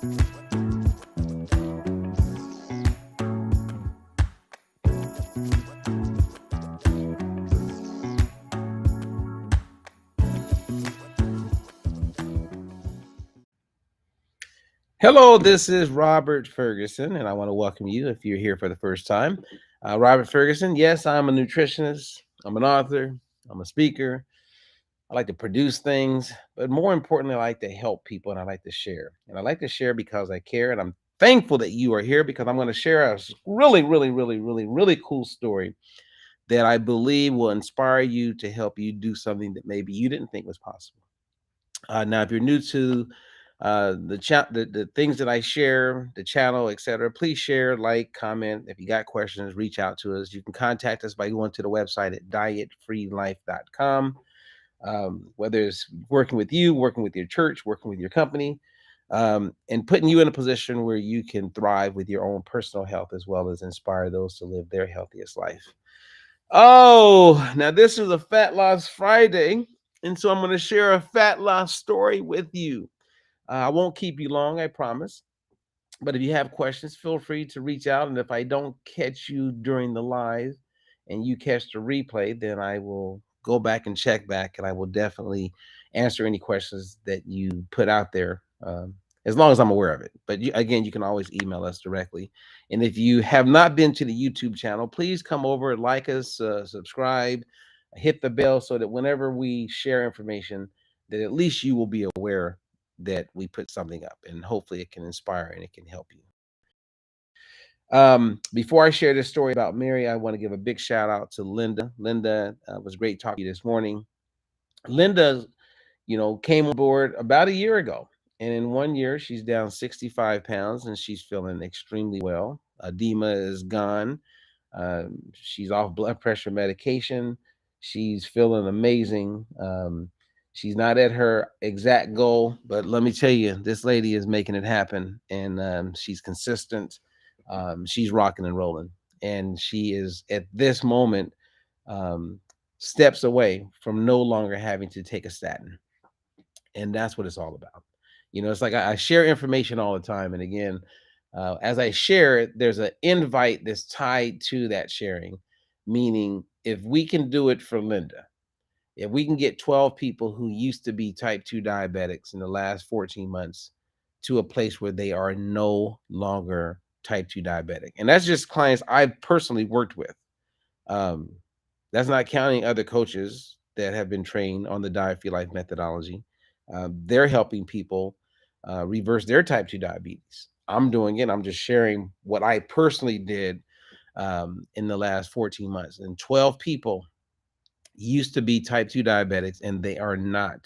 Hello, this is Robert Ferguson, and I want to welcome you if you're here for the first time. Robert Ferguson, yes, I'm a nutritionist, I'm an author, I'm a speaker. I like to produce things, but more importantly, I like to help people and I like to share. And I like to share because I care, and I'm thankful that you are here because I'm going to share a really cool story that I believe will inspire you to help you do something that maybe you didn't think was possible. Now, if you're new to the chat, the things that I share, the channel, etc., please share, like, comment. If you got questions, reach out to us. You can contact us by going to the website at dietfreelife.com. Whether it's working with you, working with your church, working with your company, and putting you in a position where you can thrive with your own personal health as well as inspire those to live their healthiest life. Oh, now this is a Fat Loss Friday, and so I'm going to share a fat loss story with you. I won't keep you long, I promise. But if you have questions, feel free to reach out. And if I don't catch you during the live and you catch the replay, then I will go back and check back and I will definitely answer any questions that you put out there. As long as I'm aware of it. But again, you can always email us directly. And if you have not been to the YouTube channel, please come over, like us, subscribe, hit the bell so that whenever we share information, that at least you will be aware that we put something up, and hopefully it can inspire and it can help you. Before I share this story about Mary, I want to give a big shout out to Linda. Linda was great talking to you this morning. Linda, came on board about a year ago, and in 1 year, she's down 65 pounds and she's feeling extremely well. Edema is gone. She's off blood pressure medication. She's feeling amazing. She's not at her exact goal, but let me tell you, this lady is making it happen, and she's consistent. She's rocking and rolling, and she is at this moment um, steps away from no longer having to take a statin, and that's what it's all about. It's like I share information all the time, and again, as I share it, there's an invite that's tied to that sharing, meaning if we can do it for Linda, if we can get 12 people who used to be type 2 diabetics in the last 14 months to a place where they are no longer type 2 diabetic, and that's just clients I've personally worked with. Um, that's not counting other coaches that have been trained on the Diet Free Life methodology. They're helping people reverse their type 2 diabetes. I'm doing it. I'm just sharing what I personally did in the last 14 months. And 12 people used to be type 2 diabetics, and they are not.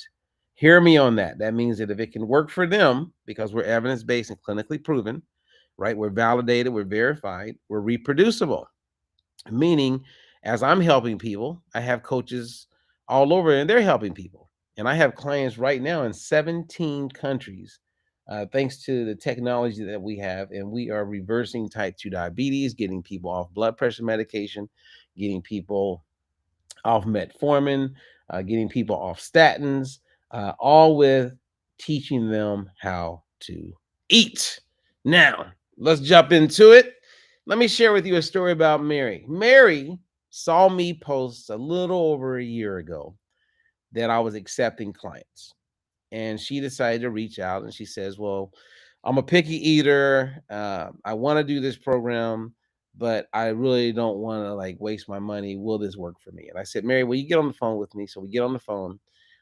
Hear me on that. That means that if it can work for them, because we're evidence based and clinically proven, right? We're validated, we're verified, we're reproducible. Meaning, as I'm helping people, I have coaches all over and they're helping people. And I have clients right now in 17 countries, thanks to the technology that we have. And we are reversing type 2 diabetes, getting people off blood pressure medication, getting people off metformin, getting people off statins, all with teaching them how to eat. Now, let's jump into it. Let me share with you a story about Mary. Mary saw me post a little over a year ago that I was accepting clients. And she decided to reach out and she says, well, I'm a picky eater. I want to do this program, but I really don't want to like waste my money. Will this work for me? And I said, Mary, will you get on the phone with me? So we get on the phone.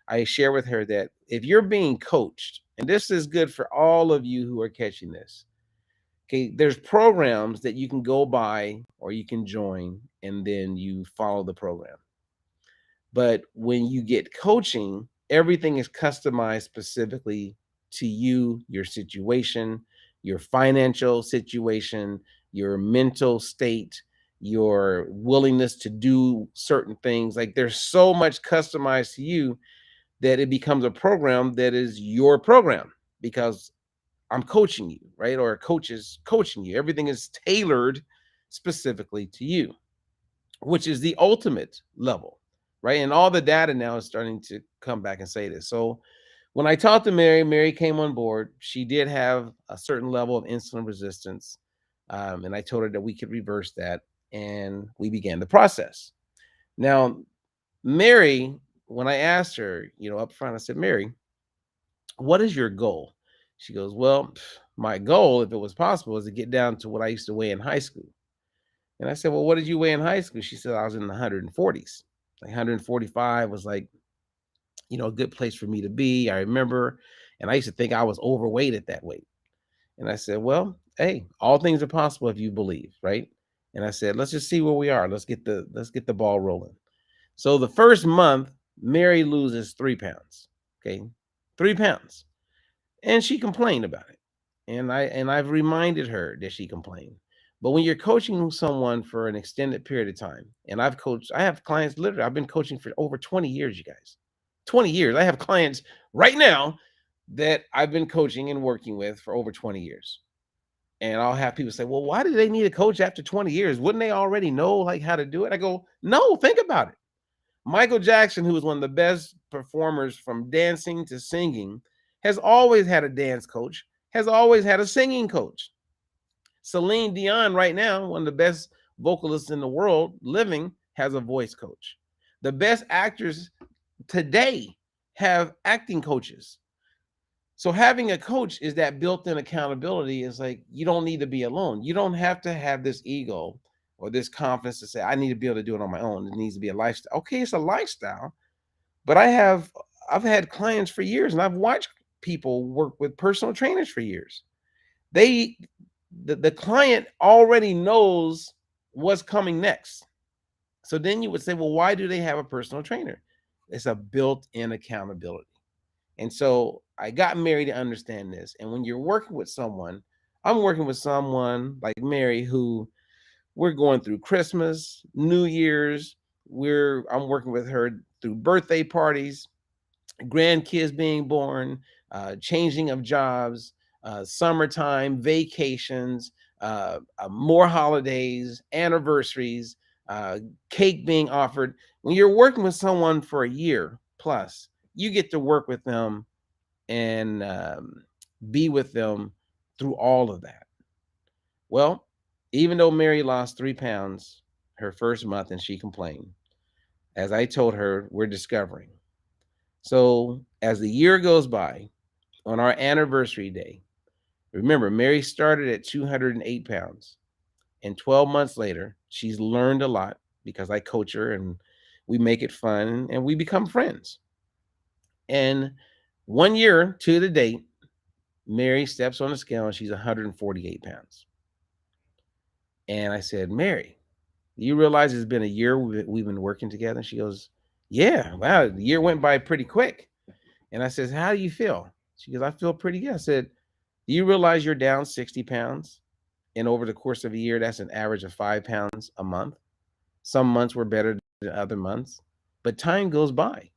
I share with her that if you're being coached, and this is good for all of you who are catching this, okay, there's programs that you can go buy or you can join and then you follow the program. But when you get coaching, everything is customized specifically to you, your situation, your financial situation, your mental state, your willingness to do certain things. Like there's so much customized to you that it becomes a program that is your program because I'm coaching you, right? Or a coach is coaching you. Everything is tailored specifically to you, which is the ultimate level, right? And all the data now is starting to come back and say this. So When I talked to Mary, Mary came on board. She did have a certain level of insulin resistance. And I told her that we could reverse that. And we began the process. Now, Mary, when I asked her, up front, I said, Mary, what is your goal? She goes, well, my goal, if it was possible, is to get down to what I used to weigh in high school. And I said, well, what did you weigh in high school? She said, I was in the 140s. Like 145 was like, a good place for me to be. I remember, and I used to think I was overweight at that weight. And I said, well, hey, all things are possible if you believe, right? And I said, let's just see where we are. Let's get the ball rolling. So the first month, Mary loses 3 pounds. Okay. 3 pounds. And she complained about it. And I've reminded her that she complained. But when you're coaching someone for an extended period of time, and I have clients literally, I've been coaching for over 20 years, you guys. 20 years. I have clients right now that I've been coaching and working with for over 20 years. And I'll have people say, well, why do they need a coach after 20 years? Wouldn't they already know like how to do it? I go, no, think about it. Michael Jackson, who was one of the best performers from dancing to singing, has always had a dance coach, has always had a singing coach. Celine Dion, right now, one of the best vocalists in the world living, has a voice coach. The best actors today have acting coaches. So having a coach is that built-in accountability. Is like, you don't need to be alone. You don't have to have this ego or this confidence to say, I need to be able to do it on my own. It needs to be a lifestyle. Okay, it's a lifestyle, but I've had clients for years, and I've watched people work with personal trainers for years. They the client already knows what's coming next. So then you would say, well, why do they have a personal trainer? It's a built-in accountability. And so I got Mary to understand this. And when you're working with someone, I'm working with someone like Mary, who we're going through Christmas, New Year's. I'm working with her through birthday parties, grandkids being born, changing of jobs, summertime, vacations, more holidays, anniversaries, cake being offered. When you're working with someone for a year plus, you get to work with them and be with them through all of that. Well, even though Mary lost 3 pounds her first month and she complained, as I told her, we're discovering. So as the year goes by, on our anniversary day, remember, Mary started at 208 pounds. And 12 months later, she's learned a lot because I coach her and we make it fun and we become friends. And 1 year to the date, Mary steps on the scale and she's 148 pounds. And I said, Mary, do you realize it's been a year we've been working together? She goes, yeah, wow, the year went by pretty quick. And I says, how do you feel? She goes, I feel pretty good. I said, do you realize you're down 60 pounds? And over the course of a year, that's an average of 5 pounds a month. Some months were better than other months, but time goes by.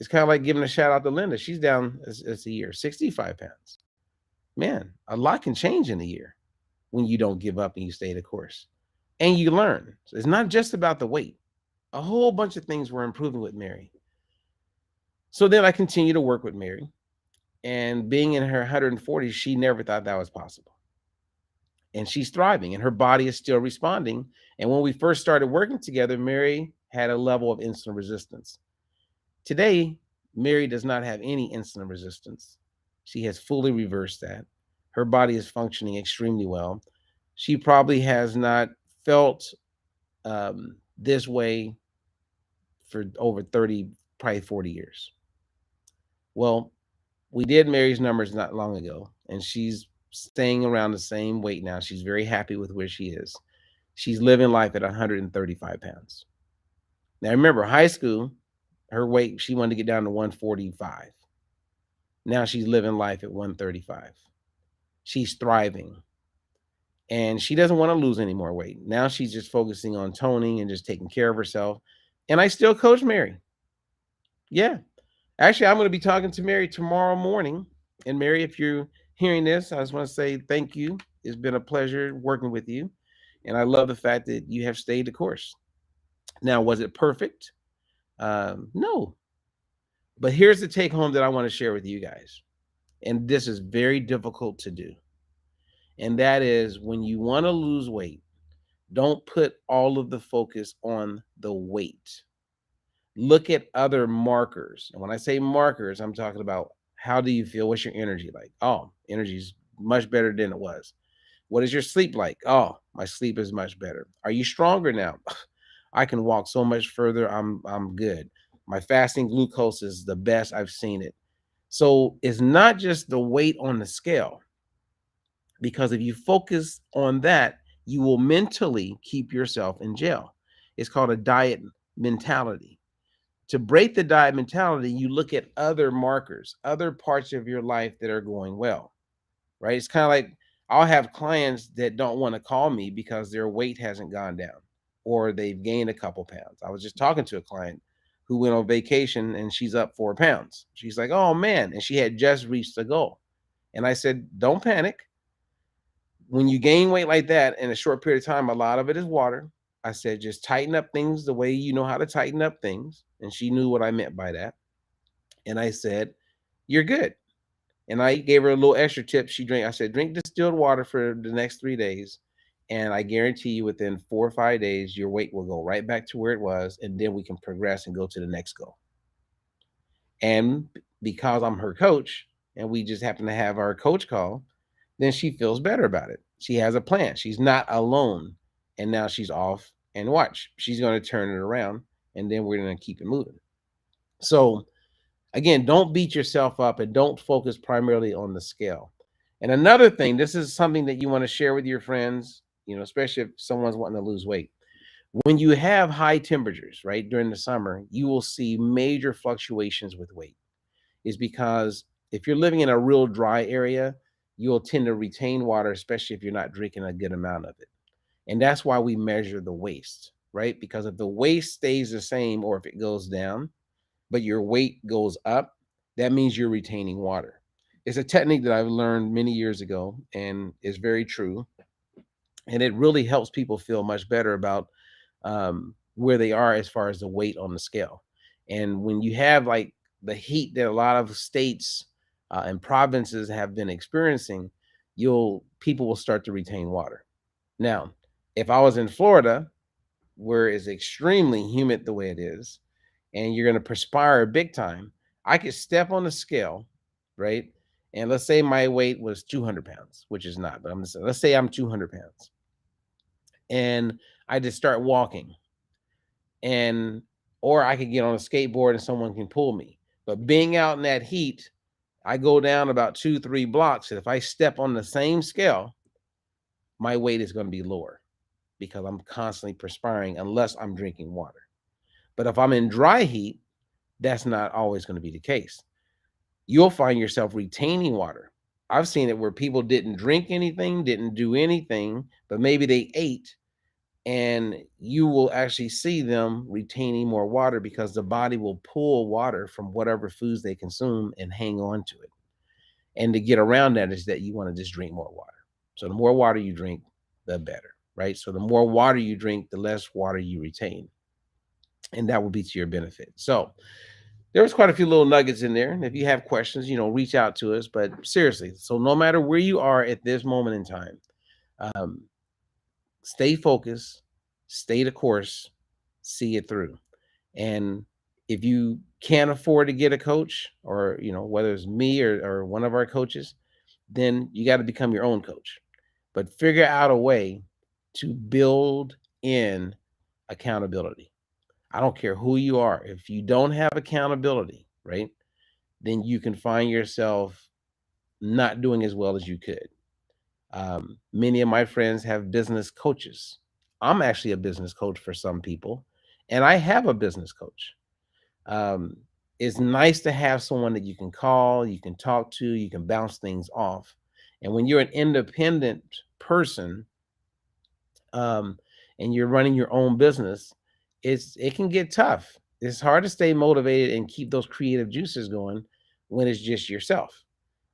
It's kind of like giving a shout out to Linda. She's down as a year, 65 pounds. Man, a lot can change in a year when you don't give up and you stay the course. And you learn. So it's not just about the weight. A whole bunch of things were improving with Mary. So then I continue to work with Mary. And being in her 140s, she never thought that was possible. And she's thriving and her body is still responding. And when we first started working together, Mary had a level of insulin resistance. Today, Mary does not have any insulin resistance. She has fully reversed that. Her body is functioning extremely well. She probably has not felt this way for over 30, probably 40 years. Well, we did Mary's numbers not long ago, and she's staying around the same weight now. She's very happy with where she is. She's living life at 135 pounds. Now, remember, high school, her weight, she wanted to get down to 145. Now she's living life at 135. She's thriving. And she doesn't want to lose any more weight. Now she's just focusing on toning and just taking care of herself. And I still coach Mary. Yeah. Actually, I'm going to be talking to Mary tomorrow morning. And Mary, if you're hearing this, I just want to say thank you. It's been a pleasure working with you. And I love the fact that you have stayed the course. Now, was it perfect? No. But here's the take home that I want to share with you guys. And this is very difficult to do. And that is, when you want to lose weight, don't put all of the focus on the weight. Look at other markers. And when I say markers, I'm talking about, how do you feel? What's your energy like? Oh, energy is much better than it was. What is your sleep like? Oh, my sleep is much better. Are you stronger now? I can walk so much further. I'm good. My fasting glucose is the best I've seen it. So it's not just the weight on the scale, because if you focus on that, you will mentally keep yourself in jail. It's called a diet mentality. To break the diet mentality, you look at other markers, other parts of your life that are going well, right? It's kind of like, I'll have clients that don't want to call me because their weight hasn't gone down or they've gained a couple pounds. I was just talking to a client who went on vacation and she's up 4 pounds. She's like, oh man. And she had just reached the goal. And I said, don't panic. When you gain weight like that in a short period of time, a lot of it is water. I said, just tighten up things the way you know how to tighten up things. And she knew what I meant by that. And I said, you're good. And I gave her a little extra tip. She drank, I said, drink distilled water for the next 3 days. And I guarantee you within 4 or 5 days, your weight will go right back to where it was. And then we can progress and go to the next goal. And because I'm her coach and we just happen to have our coach call, then she feels better about it. She has a plan. She's not alone. And now she's off, and watch, she's going to turn it around, and then we're going to keep it moving. So again, don't beat yourself up and don't focus primarily on the scale. And another thing, this is something that you want to share with your friends, especially if someone's wanting to lose weight. When you have high temperatures, right, during the summer, you will see major fluctuations with weight. Is because if you're living in a real dry area, you'll tend to retain water, especially if you're not drinking a good amount of it. And that's why we measure the waist, right? Because if the waist stays the same or if it goes down, but your weight goes up, that means you're retaining water. It's a technique that I've learned many years ago and is very true. And it really helps people feel much better about where they are as far as the weight on the scale. And when you have like the heat that a lot of states and provinces have been experiencing, people will start to retain water. Now, if I was in Florida, where it's extremely humid the way it is, and you're going to perspire big time, I could step on the scale, right? And let's say my weight was 200 pounds, which is not, but let's say I'm 200 pounds. And I just start walking, and or I could get on a skateboard and someone can pull me. But being out in that heat, I go down about 2, 3 blocks. And if I step on the same scale, my weight is going to be lower because I'm constantly perspiring unless I'm drinking water. But if I'm in dry heat, that's not always going to be the case. You'll find yourself retaining water. I've seen it where people didn't drink anything, didn't do anything, but maybe they ate, and you will actually see them retaining more water because the body will pull water from whatever foods they consume and hang on to it. And to get around that is that you want to just drink more water. So the more water you drink, the better, right? So the more water you drink, the less water you retain. And that will be to your benefit. So there was quite a few little nuggets in there. And if you have questions, reach out to us. But seriously, so no matter where you are at this moment in time, um, stay focused, stay the course, see it through. And if you can't afford to get a coach, or whether it's me or one of our coaches, then you got to become your own coach. But figure out a way to build in accountability. I don't care who you are. If you don't have accountability, right, then you can find yourself not doing as well as you could. Many of my friends have business coaches. I'm actually a business coach for some people, and I have a business coach. Um, it's nice to have someone that you can call, you can talk to, you can bounce things off. And when you're an independent person, um, and you're running your own business, it can get tough. It's hard to stay motivated and keep those creative juices going when it's just yourself.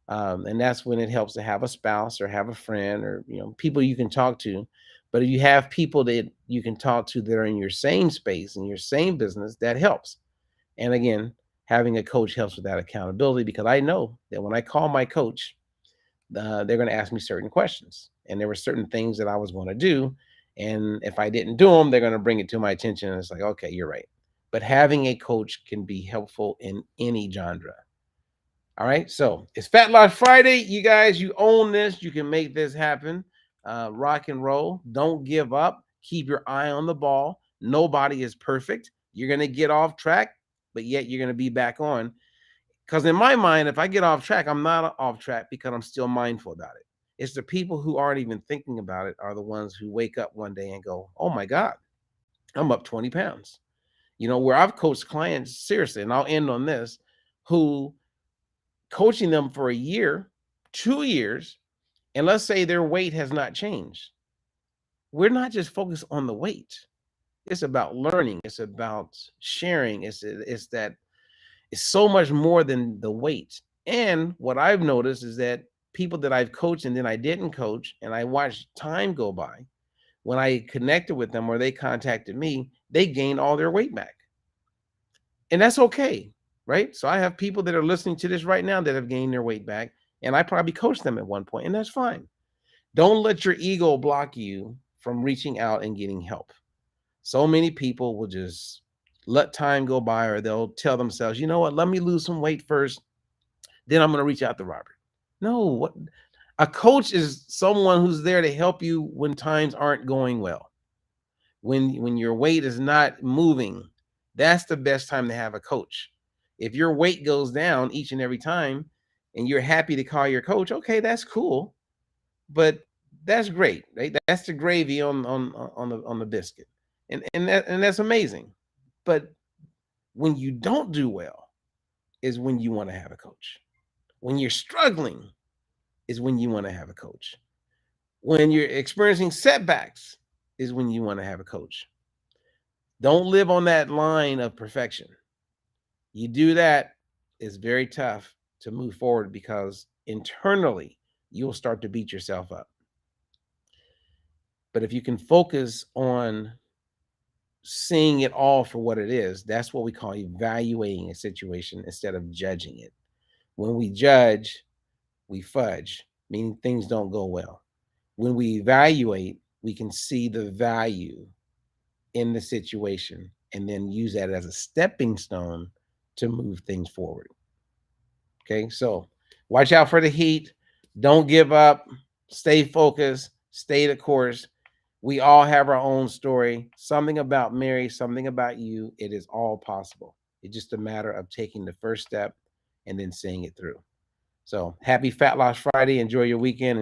And that's when it helps to have a spouse or have a friend or people you can talk to. But if you have people that you can talk to that are in your same space, in your same business, that helps. And again, having a coach helps with that accountability because I know that when I call my coach, they're going to ask me certain questions. And there were certain things that I was going to do. And if I didn't do them, they're going to bring it to my attention. And it's like, okay, you're right. But having a coach can be helpful in any genre. All right. So it's Fat Loss Friday. You guys, you own this. You can make this happen. Rock and roll. Don't give up. Keep your eye on the ball. Nobody is perfect. You're going to get off track, but yet you're going to be back on. Because in my mind, if I get off track, I'm not off track because I'm still mindful about it. It's the people who aren't even thinking about it are the ones who wake up one day and go, oh my God, I'm up 20 pounds. You know, where I've coached clients, seriously, and I'll end on this, who coaching them for a year, 2 years, and let's say their weight has not changed. We're not just focused on the weight. It's about learning. It's about sharing. It's that it's so much more than the weight. And what I've noticed is that people that I've coached and then I didn't coach, and I watched time go by, when I connected with them or they contacted me, they gained all their weight back. And that's okay, right? So I have people that are listening to this right now that have gained their weight back, and I probably coached them at one point, and that's fine. Don't let your ego block you from reaching out and getting help. So many people will just let time go by, or they'll tell themselves, you know what, let me lose some weight first, then I'm going to reach out to Robert. No, what a coach is someone who's there to help you when times aren't going well. When your weight is not moving, that's the best time to have a coach. If your weight goes down each and every time and you're happy to call your coach, okay, that's cool. But that's great, right? That's the gravy on the biscuit. And that's amazing. But when you don't do well is when you want to have a coach. When you're struggling is when you want to have a coach. When you're experiencing setbacks is when you want to have a coach. Don't live on that line of perfection. You do that, it's very tough to move forward because internally you'll start to beat yourself up. But if you can focus on seeing it all for what it is, that's what we call evaluating a situation instead of judging it. When we judge, we fudge, meaning things don't go well. When we evaluate, we can see the value in the situation and then use that as a stepping stone to move things forward. Okay, so watch out for the heat. Don't give up. Stay focused. Stay the course. We all have our own story. Something about Mary, something about you. It is all possible. It's just a matter of taking the first step and then seeing it through. So happy Fat Loss Friday. Enjoy your weekend.